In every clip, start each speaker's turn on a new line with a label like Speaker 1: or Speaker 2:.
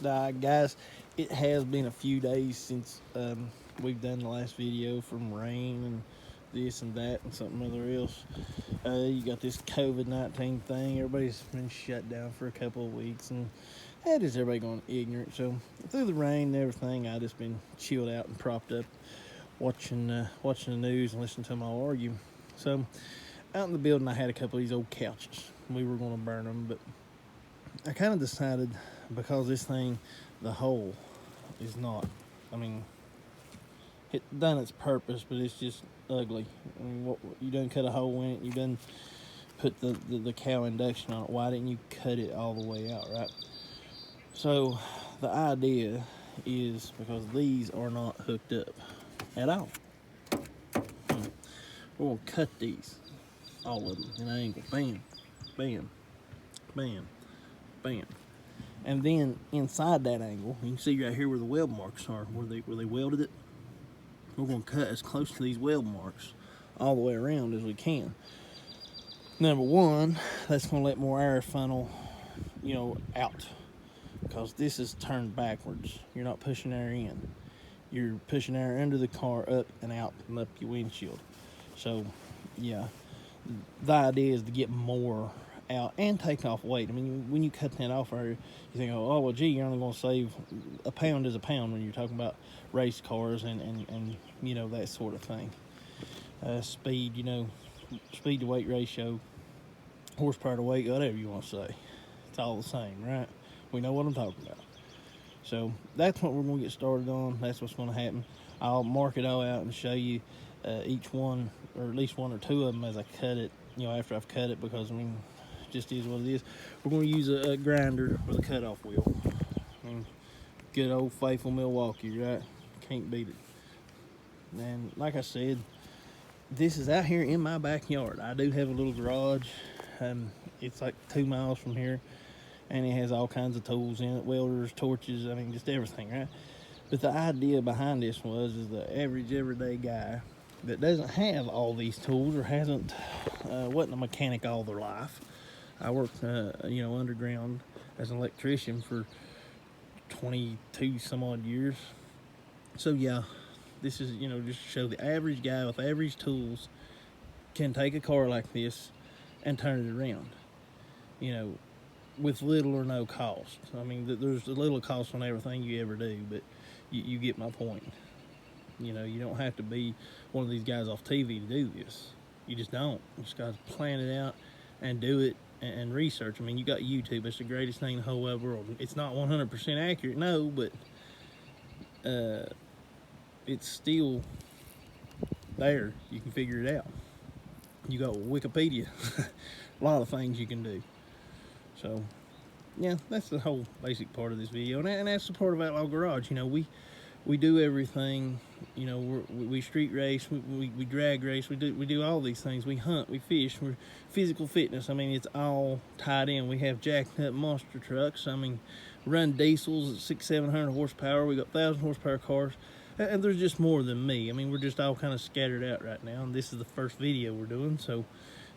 Speaker 1: Guys, it has been a few days since we've done the last video from rain and this and that and something other else. You got this COVID-19 thing. Everybody's been shut down for a couple of weeks, and that is everybody going ignorant. So through the rain and everything, I just been chilled out and propped up, watching the news and listening to them all argue. So out in the building, I had a couple of these old couches. We were going to burn them, but I kind of decided, because this thing, the hole is not, I mean, it done its purpose, but it's just ugly. I mean, you done cut a hole in it, you done put the cow induction on it. Why didn't you cut it all the way out, right? So the idea is, because these are not hooked up at all, we're gonna cut these, all of them, in an angle. Bam, bam, bam, bam. And then inside that angle, you can see right here where the weld marks are, where they welded it. We're going to cut as close to these weld marks all the way around as we can. Number one, that's going to let more air funnel, out, because this is turned backwards. You're not pushing air in. You're pushing air under the car, up and out, and up your windshield. So, yeah, the idea is to get more out and take off weight. I mean, when you cut that off, you think, oh well, gee, you're only going to save a pound is a pound when you're talking about race cars and that sort of thing. Speed, speed to weight ratio, horsepower to weight, whatever you want to say, it's all the same, right? We know what I'm talking about. So that's what we're going to get started on. That's what's going to happen. I'll mark it all out and show you each one, or at least one or two of them, as I cut it, after I've cut it, because I mean, just is what it is. We're going to use a grinder for the cutoff wheel. Good old faithful Milwaukee, right? Can't beat it. And like I said, this is out here in my backyard. I do have a little garage. It's like 2 miles from here, and it has all kinds of tools in it, welders, torches, I mean, just everything, right? But the idea behind this is the average everyday guy that doesn't have all these tools, or wasn't a mechanic all their life. I worked, underground as an electrician for 22 some odd years. So yeah, this is, just to show the average guy with average tools can take a car like this and turn it around, with little or no cost. I mean, there's a little cost on everything you ever do, but you get my point. You don't have to be one of these guys off TV to do this. You just don't. You just got to plan it out and do it and research. I mean, you got YouTube. It's the greatest thing in the whole wide world. It's not 100% accurate, no, but it's still there. You can figure it out. You got Wikipedia. A lot of things you can do. So, yeah, that's the whole basic part of this video. And that's the part of Outlaw Garage. We do everything. We street race, we drag race, we do all these things. We hunt, we fish, we're physical fitness. I mean, it's all tied in. We have jacked up monster trucks. I mean, run diesels at 600-700 horsepower. We got 1,000 horsepower cars, and there's just more than me. I mean, we're just all kind of scattered out right now, and this is the first video we're doing, so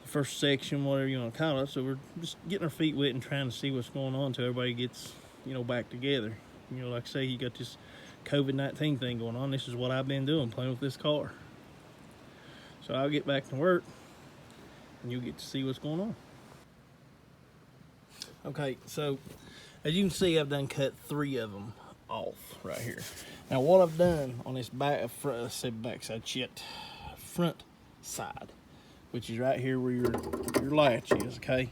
Speaker 1: the first section, whatever you want to call it. So we're just getting our feet wet and trying to see what's going on until everybody gets back together. Like I say, you got this COVID-19 thing going on. This is what I've been doing, playing with this car. So I'll get back to work, and you'll get to see what's going on. Okay, so as you can see, I've done cut 3 of them off right here. Now what I've done on this front side, which is right here where your latch is, okay?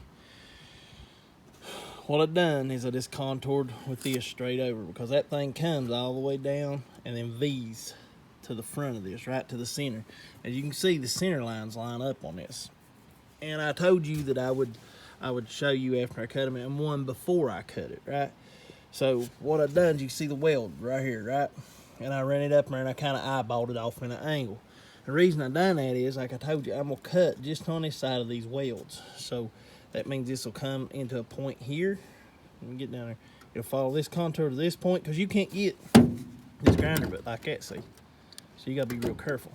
Speaker 1: What I've done is I just contoured with this straight over, because that thing comes all the way down and then V's to the front of this, right to the center. As you can see, the center lines line up on this. And I told you that I would show you after I cut them, and one before I cut it, right? So what I've done is you can see the weld right here, right? And I ran it up there and I kind of eyeballed it off in an angle. The reason I done that is, like I told you, I'm gonna cut just on this side of these welds. So that means this will come into a point here. Let me get down there. It'll follow this contour to this point, because you can't get this grinder but like that, see? So you gotta be real careful.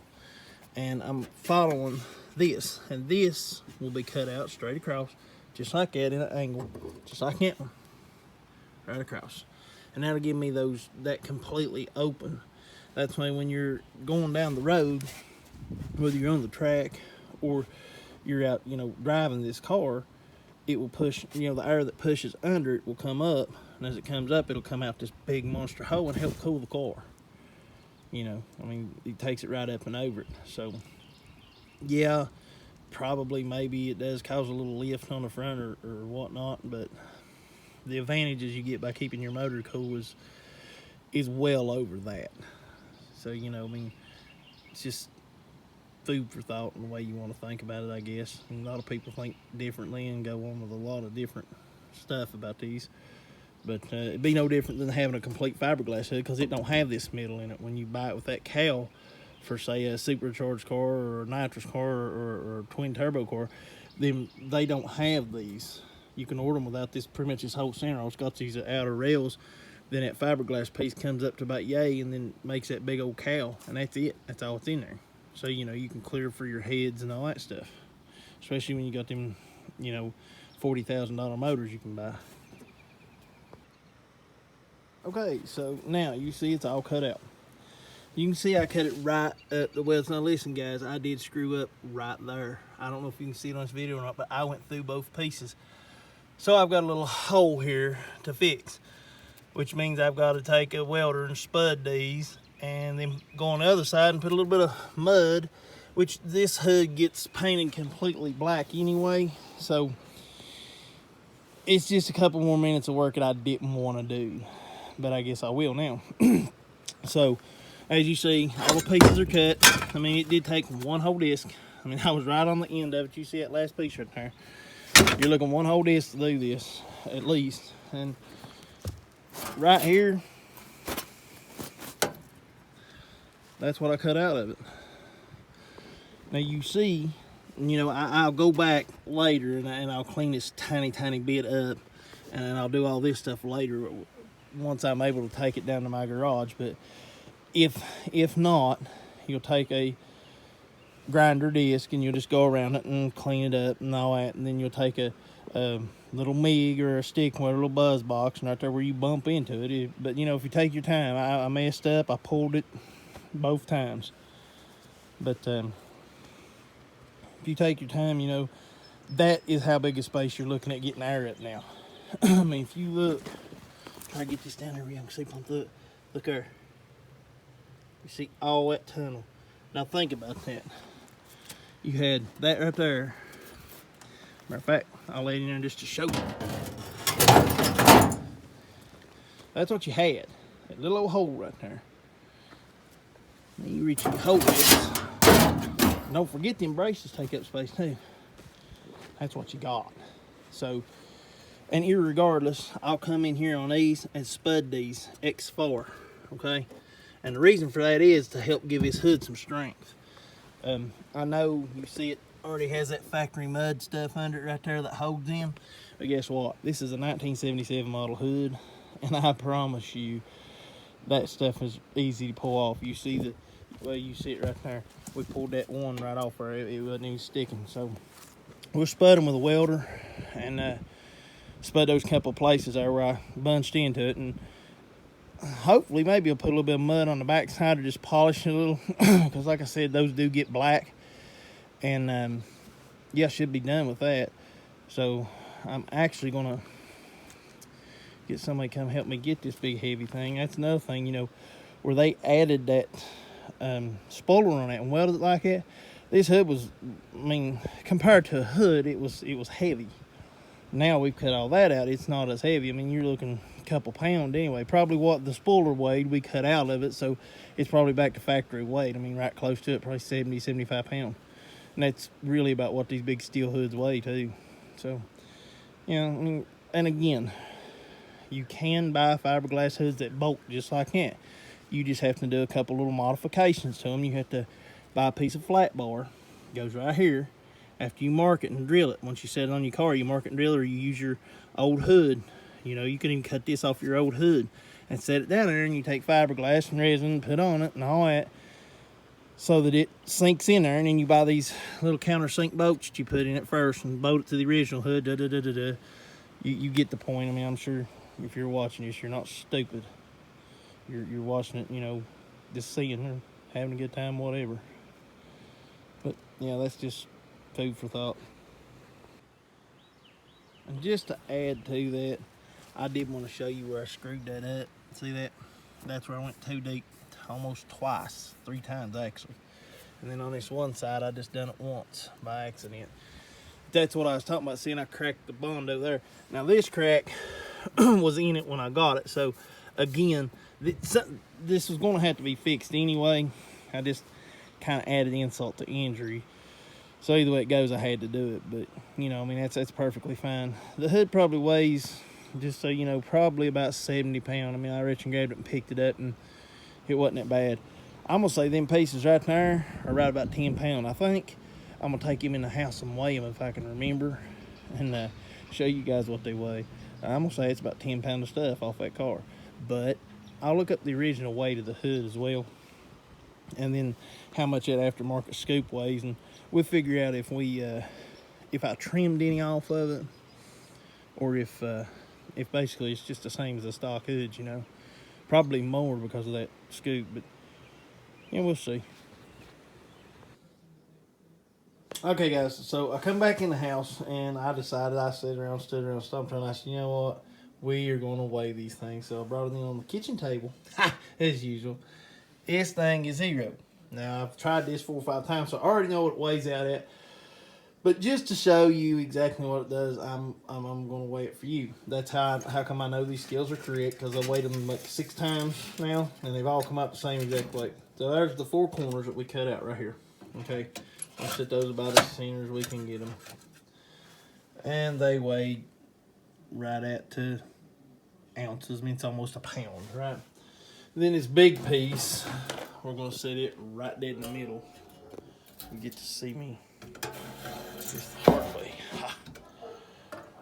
Speaker 1: And I'm following this, and this will be cut out straight across, just like that, in an angle, just like that one, right across. and that'll give me that completely open. That's why when you're going down the road, whether you're on the track or you're out, driving this car, it will push, the air that pushes under it will come up, and as it comes up, it'll come out this big monster hole and help cool the car. It takes it right up and over it. So, yeah, probably maybe it does cause a little lift on the front or whatnot, but the advantages you get by keeping your motor cool is well over that. So, it's just food for thought in the way you want to think about it, I guess. And a lot of people think differently and go on with a lot of different stuff about these. But it'd be no different than having a complete fiberglass hood, because it don't have this middle in it. When you buy it with that cowl for, say, a supercharged car or a nitrous car or a twin turbo car, then they don't have these. You can order them without this, pretty much this whole center. It's got these outer rails. Then that fiberglass piece comes up to about yay and then makes that big old cowl, and that's it. That's all that's in there. So, you can clear for your heads and all that stuff. Especially when you got them, $40,000 motors you can buy. Okay, so now you see it's all cut out. You can see I cut it right up the welds. Now listen, guys, I did screw up right there. I don't know if you can see it on this video or not, but I went through both pieces. So I've got a little hole here to fix, which means I've got to take a welder and spud these and then go on the other side and put a little bit of mud, which this hood gets painted completely black anyway. So it's just a couple more minutes of work that I didn't want to do, but I guess I will now. So as you see, all the pieces are cut. It did take one whole disc. I was right on the end of it. You see that last piece right there? You're looking one whole disc to do this, at least. And right here, that's what I cut out of it. Now you see, I'll go back later and I'll clean this tiny bit up, and then I'll do all this stuff later once I'm able to take it down to my garage. But if not, you'll take a grinder disc and you'll just go around it and clean it up and all that, and then you'll take a little MIG or a stick with a little buzz box, and right there where you bump into it. But if you take your time, I messed up. I pulled it both times. But if you take your time, that is how big a space you're looking at getting air up now. If you look, try to get this down there where you can see from through. Look there. You see all that tunnel. Now think about that. You had that right there. Matter of fact, I'll lay it in there just to show you. That's what you had. That little old hole right there. Now you reach your hole this. Don't forget them braces take up space too. That's what you got. So, and irregardless, I'll come in here on these and spud these X4, okay? And the reason for that is to help give this hood some strength. I know you see it already has that factory mud stuff under it right there that holds in. But guess what? This is a 1977 model hood, and I promise you that stuff is easy to pull off. You see you see it right there. We pulled that one right off where it wasn't even sticking. So we'll spud them with a welder and spud those couple places there where I bunched into it, and hopefully maybe I'll put a little bit of mud on the back side or just polish it a little, because like I said, those do get black. And yeah, should be done with that. So I'm actually gonna get somebody to come help me get this big heavy thing. That's another thing, where they added that spoiler on it and welded it like that. This hood was, compared to a hood, it was heavy. Now we've cut all that out, it's not as heavy. You're looking a couple pounds anyway. Probably what the spoiler weighed, we cut out of it, so it's probably back to factory weight. Right close to it, probably 70, 75 pounds. And that's really about what these big steel hoods weigh too. So, and again, you can buy fiberglass hoods that bolt just like that. You just have to do a couple little modifications to them. You have to buy a piece of flat bar, goes right here. After you mark it and drill it, once you set it on your car, you mark it and drill it, or you use your old hood. You can even cut this off your old hood and set it down there, and you take fiberglass and resin, put on it and all that, so that it sinks in there. And then you buy these little countersink bolts that you put in it first and bolt it to the original hood. You get the point. I'm sure if you're watching this, you're not stupid. You're watching it, you know, just seeing or having a good time, whatever. But yeah, that's just food for thought. And just to add to that, I did want to show you where I screwed that up. See that? That's where I went too deep, almost twice, 3 times actually. And then on this one side, I just done it once by accident. That's what I was talking about. Seeing I cracked the bond over there. Now this crack was in it when I got it. So again, this was going to have to be fixed anyway. I just kind of added insult to injury. So either way it goes, I had to do it. But you know, I mean, that's perfectly fine. The hood probably weighs, just so you know, probably about 70 pounds. I mean, I reckon grabbed it and picked it up, and it wasn't that bad. I'm gonna say them pieces right there are right about 10 pounds. I think I'm gonna take him in the house and weigh them if I can remember, and show you guys what they weigh. I'm gonna say it's about 10 pounds of stuff off that car, but I'll look up the original weight of the hood as well, and then how much that aftermarket scoop weighs, and we'll figure out if I trimmed any off of it, or if basically it's just the same as the stock hoods, you know. Probably more because of that scoop, but yeah, we'll see. Okay, guys, so I come back in the house and I decided, I stood around, stumped around. I said, you know what? We are going to weigh these things. So I brought it in on the kitchen table, as usual. This thing is 0. Now, I've tried this 4 or 5 times, so I already know what it weighs out at. But just to show you exactly what it does, I'm going to weigh it for you. That's how come I know these scales are correct, because I weighed them like 6 times now, and they've all come out the same exact weight. So there's the 4 corners that we cut out right here. Okay, I'll set those about as center as we can get them. And they weigh right at 2 ounces. I mean, it's almost a pound, right? Then this big piece, we're going to set it right dead in the middle. You get to see me just the hard way.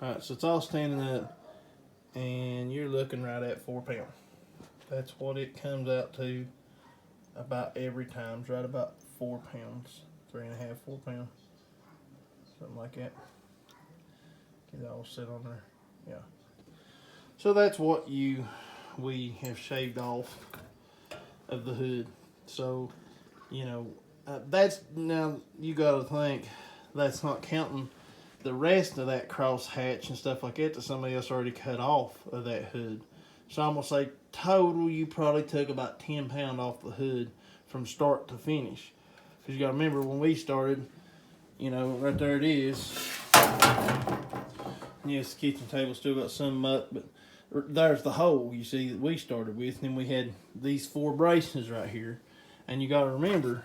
Speaker 1: Alright, so it's all standing up, and you're looking right at 4 pounds. That's what it comes out to about every time. It's right about 4 pounds. 3.5, 4 pounds. Something like that. Get it all set on there. Yeah. So that's what we have shaved off of the hood. So, you know, that's, now you got to think, that's not counting the rest of that cross hatch and stuff like that somebody else already cut off of that hood. So I'm going to say total you probably took about 10 pounds off the hood from start to finish. Because you got to remember, when we started, you know, right there it is. Yes, the kitchen table still got some muck, but there's the hole you see that we started with. And then we had these 4 braces right here. And you got to remember,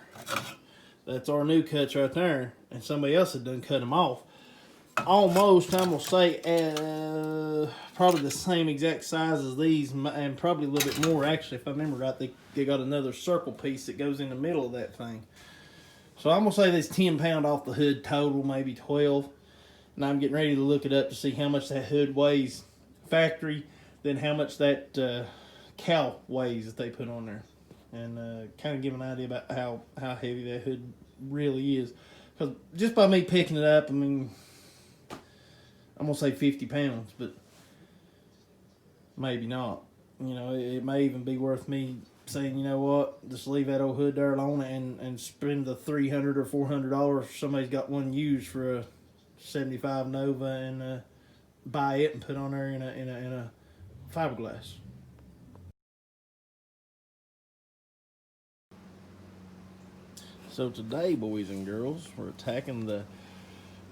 Speaker 1: that's our new cuts right there. And somebody else had done cut them off. Almost, I'm going to say, probably the same exact size as these, and probably a little bit more, actually. If I remember right, they got another circle piece that goes in the middle of that thing. So I'm going to say there's 10 pounds off the hood total, maybe 12. And I'm getting ready to look it up to see how much that hood weighs factory, then how much that cow weighs that they put on there. And kind of give an idea about how heavy that hood really is. Because just by me picking it up, I mean, I'm going to say 50 pounds, but maybe not. You know, it may even be worth me saying, you know what, just leave that old hood there alone and spend the $300 or $400 if somebody's got one used for a 75 Nova, and buy it and put on there in a fiberglass. So today, boys and girls, we're attacking the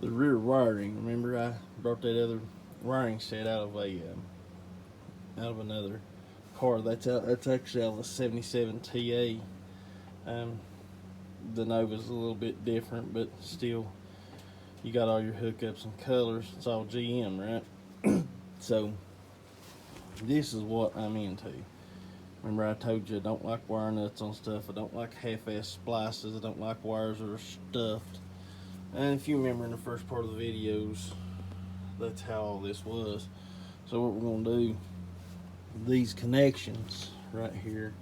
Speaker 1: rear wiring. Remember, I brought that other wiring set out of another car. That's actually out of the 77 TA. The Nova's a little bit different, but still, you got all your hookups and colors. It's all GM, right? So this is what I'm into. Remember, I told you I don't like wire nuts on stuff. I don't like half-ass splices. I don't like wires that are stuffed. And if you remember in the first part of the videos, that's how all this was. So what we're going to do, these connections right here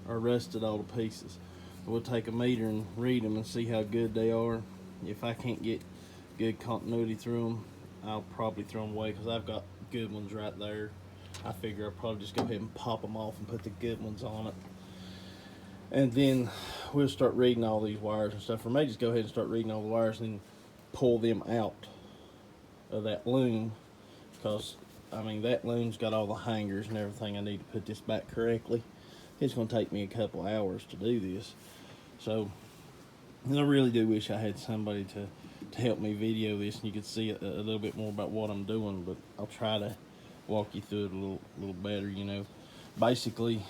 Speaker 1: are rusted all to pieces. We'll take a meter and read them and see how good they are. If I can't get good continuity through them, I'll probably throw them away, because I've got good ones right there. I figure I'll probably just go ahead and pop them off and put the good ones on it. And then we'll start reading all these wires and stuff. Or may just go ahead and start reading all the wires and then pull them out of that loom. Because, I mean, that loom's got all the hangers and everything I need to put this back correctly. It's going to take me a couple hours to do this. So, I really do wish I had somebody to help me video this and you could see a little bit more about what I'm doing. But I'll try to walk you through it a little better, you know. Basically,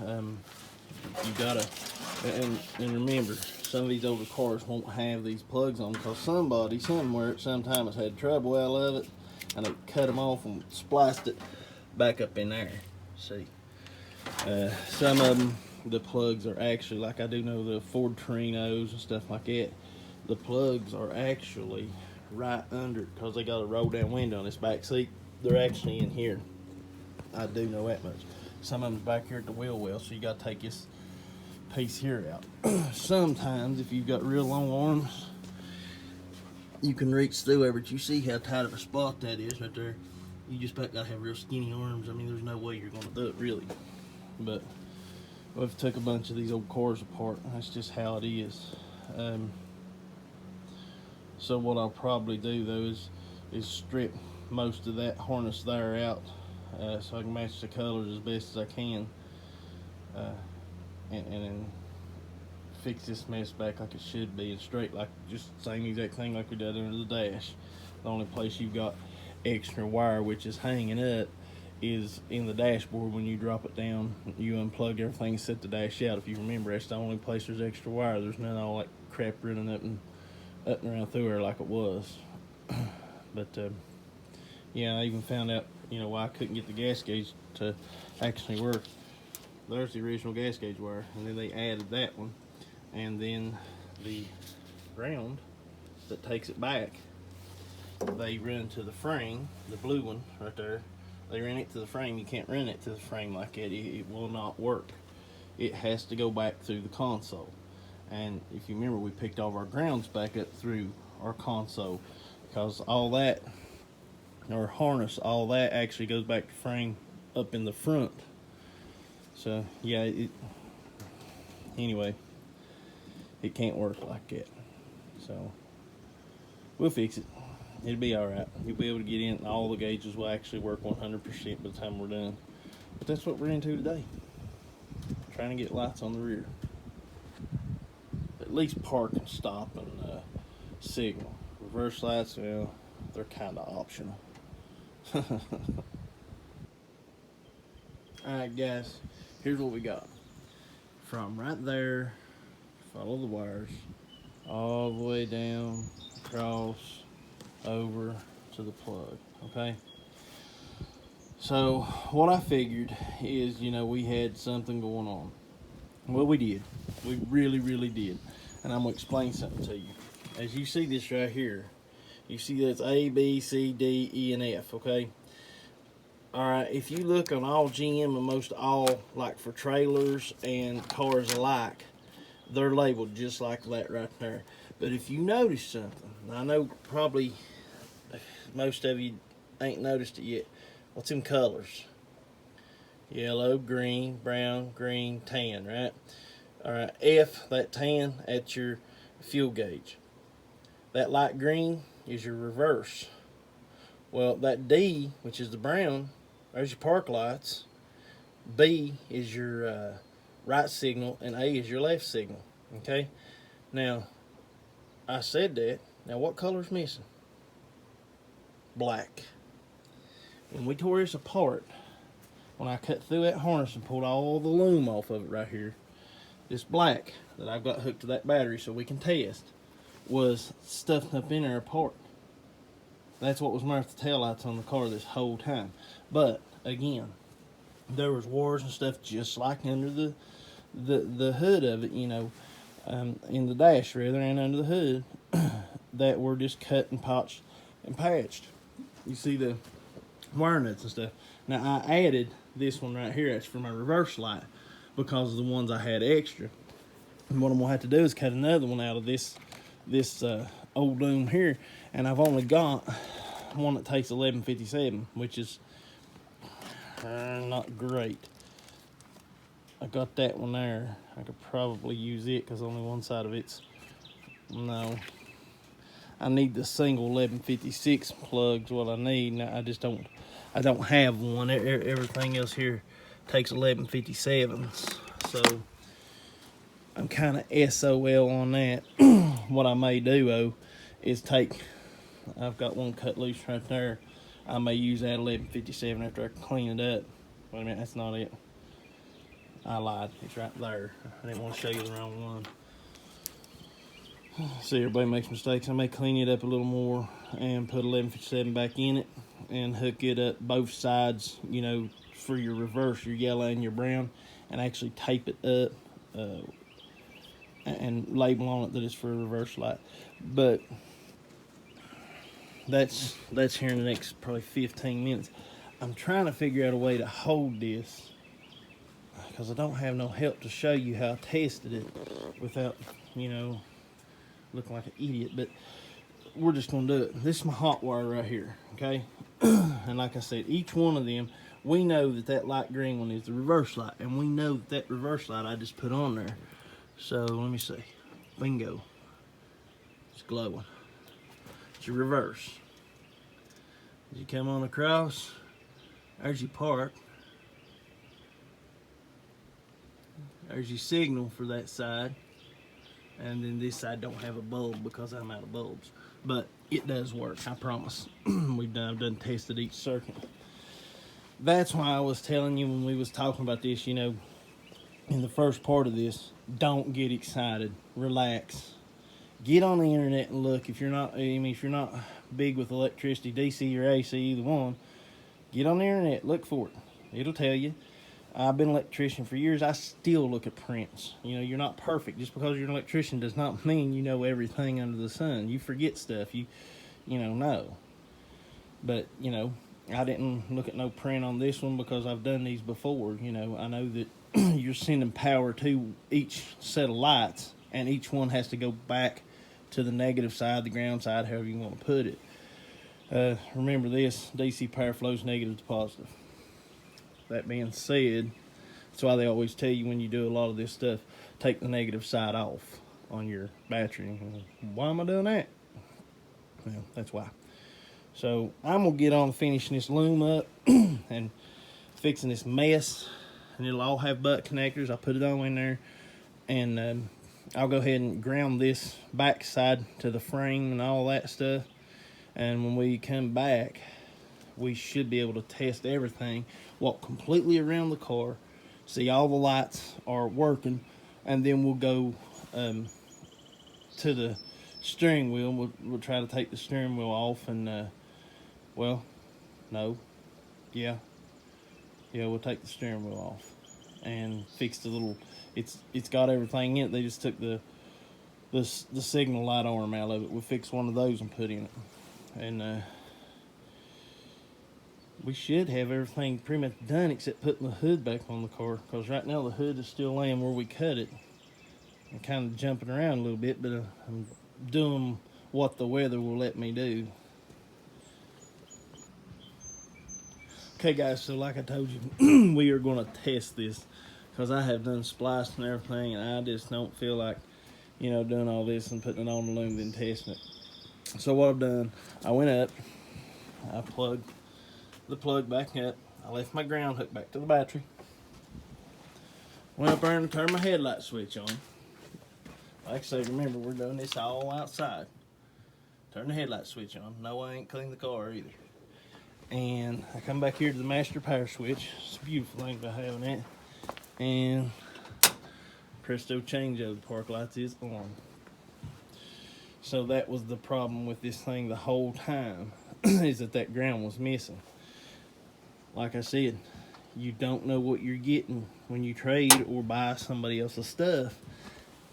Speaker 1: you gotta, and remember, some of these older cars won't have these plugs on because somebody somewhere at some time has had trouble out of it and they cut them off and spliced it back up in there. See, some of them, the plugs are actually, like I do know the Ford Torinos and stuff like that, the plugs are actually right under, because they got a roll down window on this back seat, they're actually in here. I do know that much. Some of them's back here at the wheel well, so you got to take this piece here out. Sometimes, if you've got real long arms, you can reach through there, but you see how tight of a spot that is right there. You just got to have real skinny arms. I mean, there's no way you're going to do it, really. But we've took a bunch of these old cars apart. That's just how it is. So what I'll probably do, though, is strip most of that harness there out, so I can match the colors as best as I can, and then fix this mess back like it should be and straight, like just the same exact thing like we did under the dash. The only place you've got extra wire, which is hanging up, is in the dashboard. When you drop it down, you unplug everything and set the dash out. If you remember, that's the only place there's extra wire. There's none all that crap running up and around through there like it was. But yeah, I even found out, you know, why I couldn't get the gas gauge to actually work. There's the original gas gauge wire, and then they added that one, and then the ground that takes it back, they run to the frame, the blue one right there. They run it to the frame. You can't run it to the frame like that. It will not work. It has to go back through the console. And if you remember, we picked all of our grounds back up through our console, because all that, or harness, all that actually goes back to frame up in the front. So yeah, anyway, it can't work like that. So we'll fix it. It'll be all right. You'll be able to get in, and all the gauges will actually work 100% by the time we're done. But that's what we're into today. Trying to get lights on the rear. At least park and stop and signal. Reverse lights, well, they're kind of optional. Alright guys, here's what we got. From right there, follow the wires, all the way down, across, over to the plug, okay? So what I figured is, you know, we had something going on. Well, we did. We really did. And I'm gonna explain something to you. As you see this right here, you see that's A, B, C, D, E, and F, okay? Alright, if you look on all GM and most all, like for trailers and cars alike, they're labeled just like that right there. But if you notice something, I know probably most of you ain't noticed it yet. What's in colors? Yellow, green, brown, green, tan, right? Alright, F, that tan, that's your fuel gauge. That light green is your reverse. Well, that D, which is the brown, there's your park lights. B is your right signal, and A is your left signal, okay? Now, I said that. Now, what color's missing? Black. When we tore this apart, when I cut through that harness and pulled all the loom off of it right here, this black that I've got hooked to that battery so we can test was stuffed up in there apart. That's what was marked the taillights on the car this whole time. But again, there was wires and stuff just like under the hood of it, you know, in the dash rather, and under the hood that were just cut and potched and patched. You see the wire nuts and stuff. Now I added this one right here. That's for my reverse light because of the ones I had extra. And what I'm gonna have to do is cut another one out of this old loom here, and I've only got one that takes 1157, which is not great. I got that one there. I could probably use it because only one side of it's, no. I need the single 1156 plugs. What I need. Now, I don't have one. Everything else here takes 1157s. So I'm kind of SOL on that. What I may do though is I've got one cut loose right there. I may use that 1157 after I clean it up. Wait a minute, that's not it. I lied. It's right there. I didn't want to show you the wrong one. See, everybody makes mistakes. I may clean it up a little more and put 1157 back in it and hook it up both sides, you know, for your reverse, your yellow and your brown, and actually tape it up and label on it that it's for a reverse light. But that's here in the next probably 15 minutes. I'm trying to figure out a way to hold this because I don't have no help to show you how I tested it without, you know, looking like an idiot. But we're just gonna do it. This is my hot wire right here, okay? And like I said, each one of them, we know that light green one is the reverse light, and we know that reverse light I just put on there. So let me see. Bingo. It's glowing. It's your reverse. As you come on across, there's your park. There's your signal for that side. And then this side don't have a bulb because I'm out of bulbs. But it does work, I promise. I've done tested each circuit. That's why I was telling you when we was talking about this, you know, in the first part of this, don't get excited. Relax. Get on the internet and look. If you're not big with electricity, DC or AC, either one, get on the internet, look for it. It'll tell you. I've been an electrician for years. I still look at prints. You know, you're not perfect. Just because you're an electrician does not mean you know everything under the sun. You forget stuff. You know. But, you know, I didn't look at no print on this one because I've done these before. You know, I know that you're sending power to each set of lights, and each one has to go back to the negative side, the ground side, however you want to put it. Remember this, DC power flows negative to positive. That being said, that's why they always tell you when you do a lot of this stuff, take the negative side off on your battery. Why am I doing that? Well, that's why. So I'm going to get on finishing this loom up and fixing this mess. And it'll all have butt connectors. I'll put it all in there. And I'll go ahead and ground this back side to the frame and all that stuff. And when we come back, we should be able to test everything, walk completely around the car, see all the lights are working, and then we'll go to the steering wheel. We'll try to take the steering wheel off and, we'll take the steering wheel off and fix the little, it's got everything in it. They just took the signal light arm out of it. We'll fix one of those and put in it. And, we should have everything pretty much done except putting the hood back on the car, because right now the hood is still laying where we cut it. I'm kind of jumping around a little bit, but I'm doing what the weather will let me do. Okay guys, so like I told you, we are going to test this because I have done spliced and everything, and I just don't feel like, you know, doing all this and putting it on the loom and testing it. So what I've done, I went up, I plugged the plug back up, I left my ground hooked back to the battery, went up there and turned my headlight switch on. Like I say, remember, we're doing this all outside. Turn the headlight switch on. No, I ain't cleaned the car either. And I come back here to the master power switch. It's a beautiful thing about having that. And presto changeover, the park lights is on. So that was the problem with this thing the whole time, is that ground was missing. Like I said, you don't know what you're getting when you trade or buy somebody else's stuff,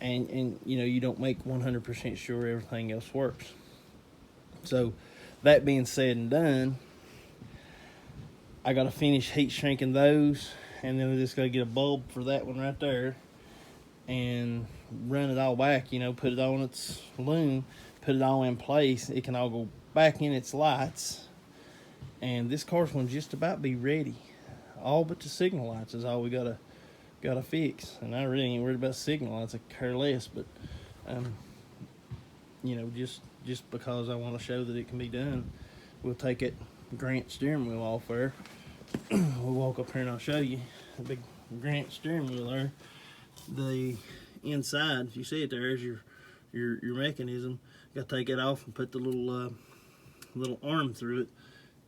Speaker 1: and you know, you don't make 100% sure everything else works. So that being said and done, I got to finish heat shrinking those, and then I just got to get a bulb for that one right there and run it all back, you know, put it on its loom, put it all in place. It can all go back in its lights, and this car's going to just about be ready. all but the signal lights is all we gotta fix. And I really ain't worried about signal lights. I care less, but you know, just because I want to show that it can be done, we'll take it Grant steering wheel off there. We'll walk up here and I'll show you the big Grant steering wheel there. The inside, if you see it there, is your mechanism. You got to take it off and put the little arm through it.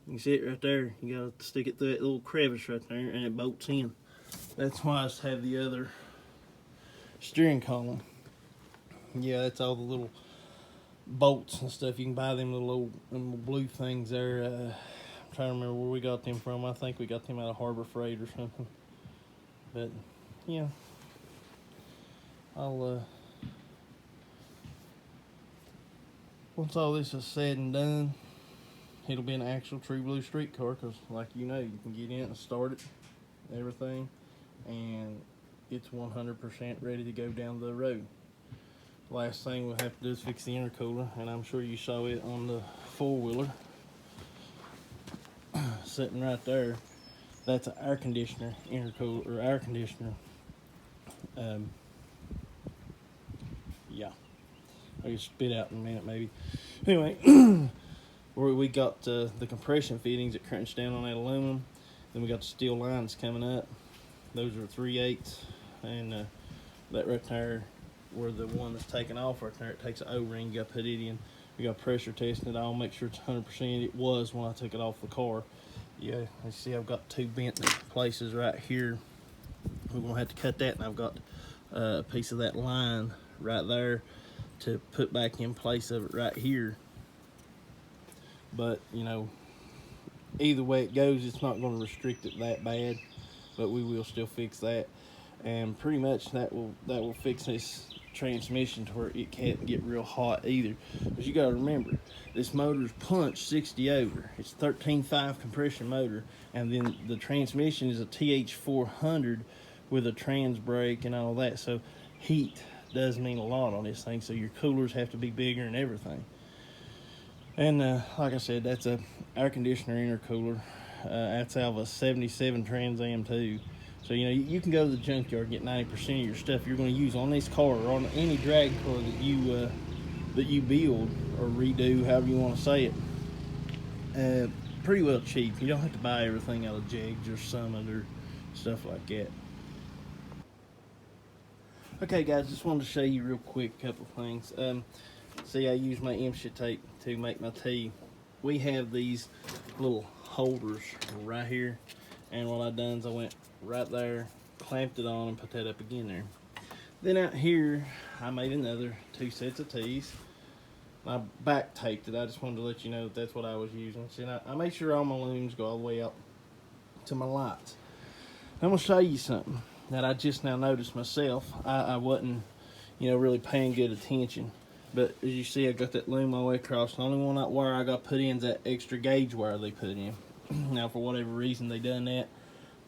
Speaker 1: You can see it right there. You got to stick it through that little crevice right there, and it bolts in. That's why I just have the other steering column. Yeah, that's all the little bolts and stuff. You can buy them little blue things there. I'm trying to remember where we got them from. I think we got them out of Harbor Freight or something. But yeah, I'll once all this is said and done, it'll be an actual true blue street car, because like you know, you can get in and start it, everything, and it's 100% ready to go down the road. Last thing we'll have to do is fix the intercooler, and I'm sure you saw it on the four-wheeler sitting right there. That's an air conditioner intercooler, or air conditioner. Yeah, I'll just spit out in a minute maybe. Anyway, where we got the compression fittings that crunch down on that aluminum. Then we got the steel lines coming up. Those are 3/8, and that right there, where the one that's taken off right there, it takes an O-ring. You got to put it in. We got pressure testing it all, make sure it's 100%. It was when I took it off the car. Yeah, you see I've got two bent places right here. We're gonna have to cut that, and I've got a piece of that line right there to put back in place of it right here. But you know, either way it goes, it's not going to restrict it that bad, but we will still fix that. And pretty much that will fix this transmission to where it can't get real hot either. Because you got to remember, this motor's punched 60 over. It's 13.5 compression motor, and then the transmission is a TH400 with a trans brake and all that. So heat does mean a lot on this thing. So your coolers have to be bigger and everything. And like I said, that's a air conditioner intercooler. That's out of a 77 Trans Am 2. So you know, you can go to the junkyard and get 90% of your stuff you're going to use on this car or on any drag car that you build or redo, however you want to say it. Pretty well cheap. You don't have to buy everything out of Jegs or Summit or stuff like that. Okay, guys, just wanted to show you real quick a couple of things. See, I use my MSHA tape to make my tee. We have these little holders right here, and what I done is I went right there, clamped it on, and put that up again there. Then out here, I made another 2 sets of tees. I back taped it. I just wanted to let you know that's what I was using. See, I made sure all my looms go all the way out to my lights. I'm gonna show you something that I just now noticed myself. I wasn't, you know, really paying good attention. But as you see, I got that loom all the way across. The only one that wire I got put in is that extra gauge wire they put in. Now, for whatever reason they done that,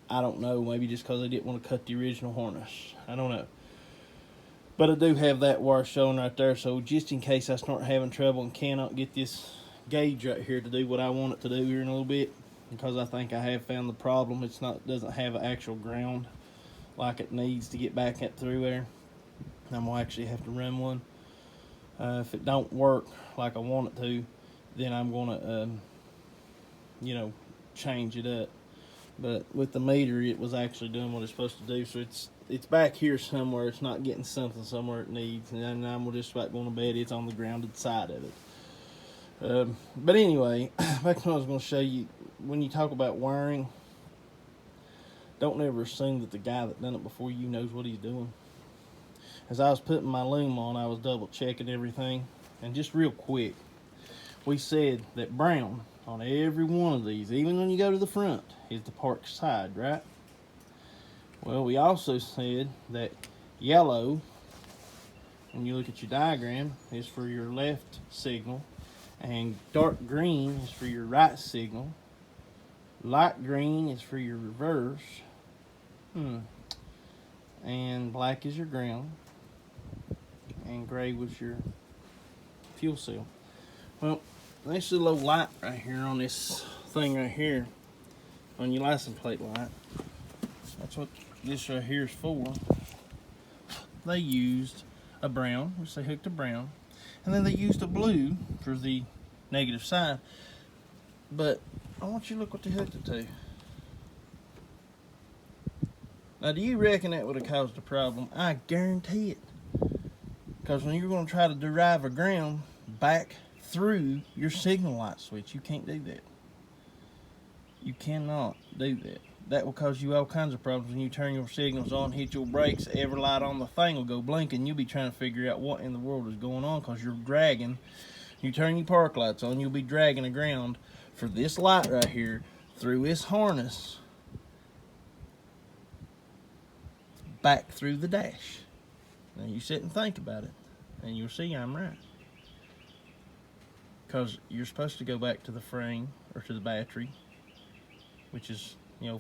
Speaker 1: I don't know. Maybe just because they didn't want to cut the original harness. I don't know. But I do have that wire showing right there. So just in case I start having trouble and cannot get this gauge right here to do what I want it to do here in a little bit, because I think I have found the problem. It's not, doesn't have an actual ground like it needs to get back up through there. I'm gonna actually have to run one. If it don't work like I want it to, then I'm gonna, you know, change it up. But with the meter, it was actually doing what it's supposed to do. So it's back here somewhere. It's not getting something somewhere it needs, and then I'm just about going to bed. It's on the grounded side of it. But anyway, back to what I was going to show you. When you talk about wiring, don't ever assume that the guy that done it before you knows what he's doing. As I was putting my loom on, I was double checking everything. And just real quick, we said that brown on every one of these, even when you go to the front, is the park side, right? Well, we also said that yellow, when you look at your diagram, is for your left signal, and dark green is for your right signal, light green is for your reverse, and black is your ground, and gray was your fuel cell. Well, this little light right here on this thing right here, on your license plate light. That's what this right here is for. They used a brown, which they hooked a brown, and then they used a blue for the negative side. But I want you to look what they hooked it to. Now, do you reckon that would have caused a problem? I guarantee it. Because when you're going to try to derive a ground back through your signal light switch, you can't do that. You cannot do that. That will cause you all kinds of problems when you turn your signals on, hit your brakes, every light on the thing will go blinking. You'll be trying to figure out what in the world is going on because you're dragging. You turn your park lights on, you'll be dragging the ground for this light right here through this harness back through the dash. Now you sit and think about it, and you'll see I'm right. Because you're supposed to go back to the frame or to the battery, which is,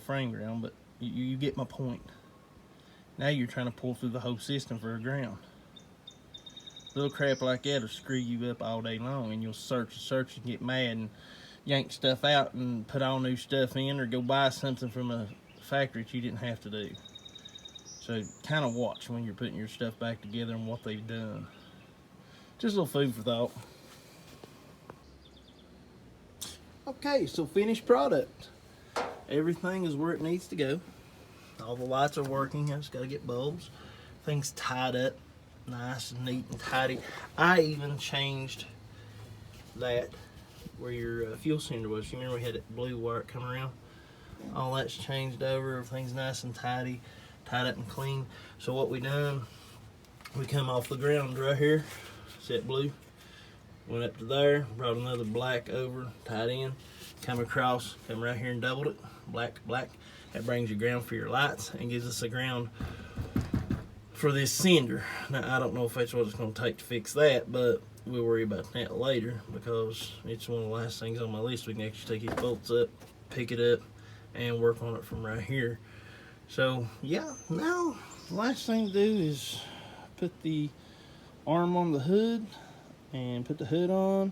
Speaker 1: frame ground, but you get my point. Now you're trying to pull through the whole system for a ground. Little crap like that will screw you up all day long, and you'll search and get mad and yank stuff out and put all new stuff in, or go buy something from a factory that you didn't have to do. So kind of watch when you're putting your stuff back together and what they've done. Just a little food for thought. Okay, so finished product. Everything is where it needs to go. All the lights are working. I just got to get bulbs. Things tied up nice and neat and tidy. I even changed that where your fuel cylinder was. You remember we had that blue wire coming around? All that's changed over. Everything's nice and tidy, tied up and clean. So what we done, we come off the ground right here, set blue, went up to there, brought another black over, tied in, come across, come right here and doubled it, black to black. That brings you ground for your lights and gives us a ground for this cinder. Now I don't know if that's what it's going to take to fix that, but we'll worry about that later because it's one of the last things on my list. We can actually take these bolts up, pick it up, and work on it from right here. So yeah, now the last thing to do is put the arm on the hood and put the hood on,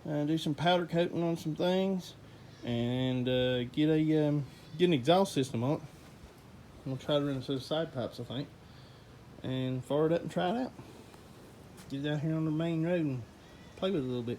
Speaker 1: do some powder coating on some things, and get an exhaust system on it. I'm gonna try to run a set of side pipes, I think, and fire it up and try it out. Get it out here on the main road and play with it a little bit.